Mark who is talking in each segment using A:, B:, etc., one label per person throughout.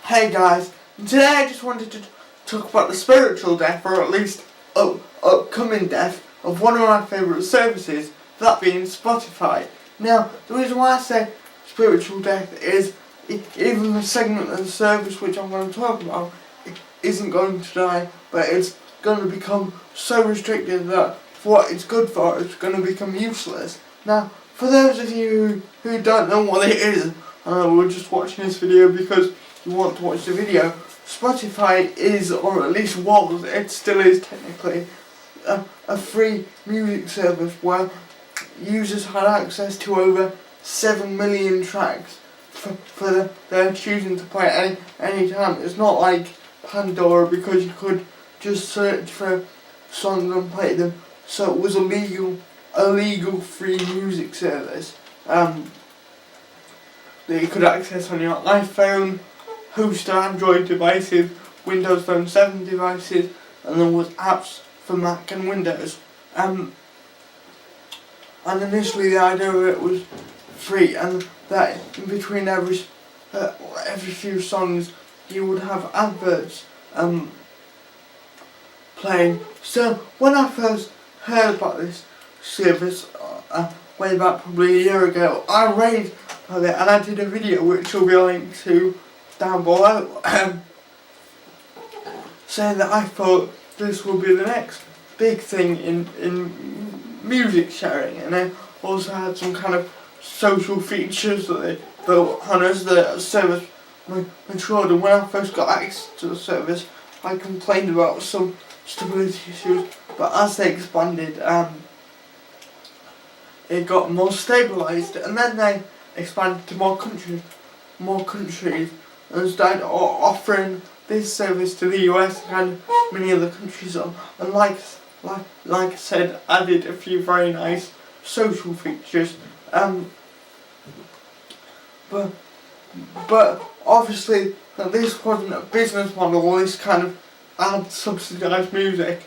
A: Hey guys, today I just wanted to talk about the spiritual death, or at least upcoming death, of one of my favourite services, that being Spotify. Now, the reason why I say spiritual death is even the segment of the service which I'm going to talk about isn't going to die, but it's going to become so restricted that for what it's good for, it's going to become useless. Now, for those of you who don't know what it is, we're just watching this video because you want to watch the video. Spotify is, or at least was, it still is technically, a free music service where users had access to over 7 million tracks for their choosing to play any time. It's not like Pandora, because you could just search for songs and play them. So it was a legal free music service that you could access on your iPhone, host Android devices, Windows Phone 7 devices, and there was apps for Mac and Windows. And initially the idea of it was free, and that in between every few songs you would have adverts playing. So when I first heard about this service way back probably a year ago, I raved about it, and I did a video which will be linked to down below, saying that I thought this would be the next big thing in music sharing, and it also had some kind of social features that they built on as the service matured. And when I first got access to the service, I complained about some stability issues, but as they expanded, it got more stabilised, and then they expanded to more countries, and started offering this service to the US and many other countries, and like I said, added a few very nice social features. But obviously this wasn't a business model. This kind of ad subsidised music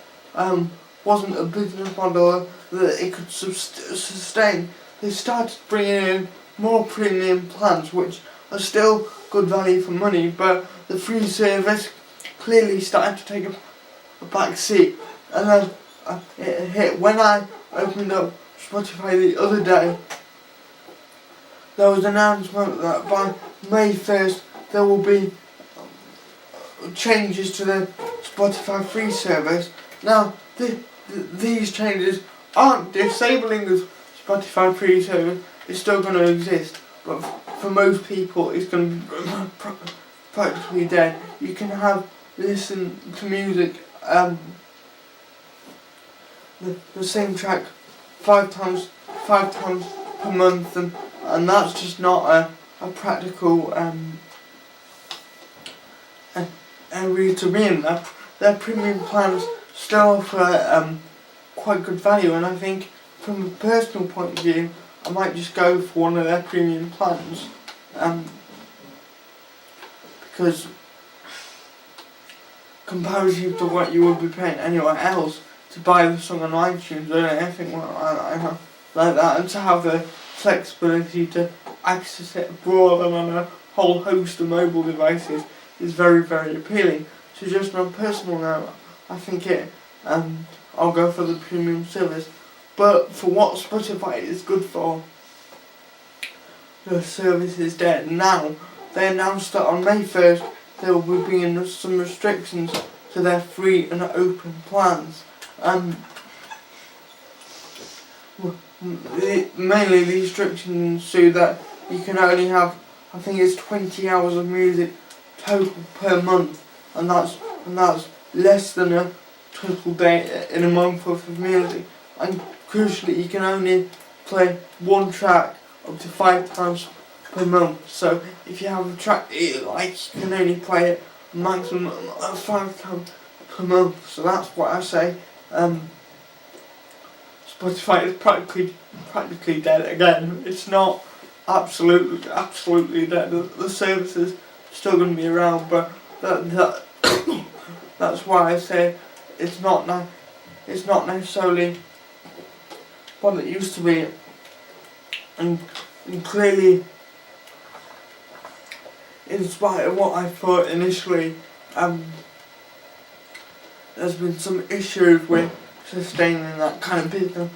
A: wasn't a business model that it could sustain. They started bringing in more premium plans, which are still good value for money, but the free service clearly started to take a back seat. And then it hit when I opened up Spotify the other day. There was an announcement that by May 1st there will be changes to the Spotify free service. Now, these changes aren't disabling the Spotify free service. It's still going to exist, but for most people it's going to be practically dead. You can listen to music, the same track five times per month, and that's just not a practical area to be in. Their premium plans still offer quite good value, and I think from a personal point of view I might just go for one of their premium plans, because comparative to what you would be paying anywhere else to buy the song on iTunes or anything like that, and to have the flexibility to access it abroad and on a whole host of mobile devices is very, very appealing. So just on a personal note, I think I'll go for the premium service. But for what Spotify is good for, the service is dead. Now, they announced that on May 1st they will be bringing some restrictions to their free and open plans. Mainly the restrictions so that you can only have, I think it's 20 hours of music total per month, and that's less than a total day in a month worth of music. And crucially, you can only play one track up to 5 times per month. So if you have a track you like, you can only play it a maximum of 5 times per month. So that's what I say. Spotify is practically dead again. It's not absolutely dead. The service is still going to be around, but that's why I say it's not necessarily what it used to be, and clearly in spite of what I thought initially, there's been some issues with sustaining that kind of business.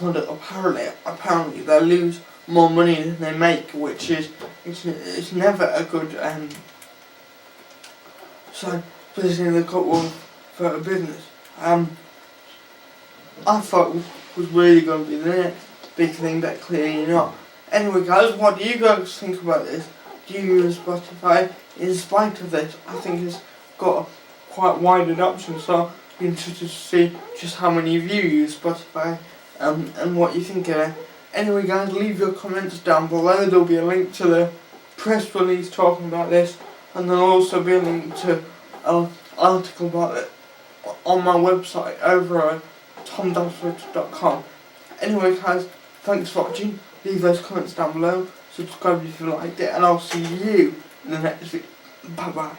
A: But apparently they lose more money than they make, which is it's never a good sign, especially in the couple for a business. I thought was really going to be the next big thing, but clearly not. Anyway guys, what do you guys think about this? Do you use Spotify? In spite of this, I think it's got a quite wide adoption, so I'm interested to see just how many of you use Spotify and what you think of it. Anyway guys, leave your comments down below. There'll be a link to the press release talking about this, and there'll also be a link to an article about it on my website over at tom-twitter.com. Anyway guys, thanks for watching. Leave those comments down below, subscribe if you liked it, and I'll see you in the next video. Bye bye.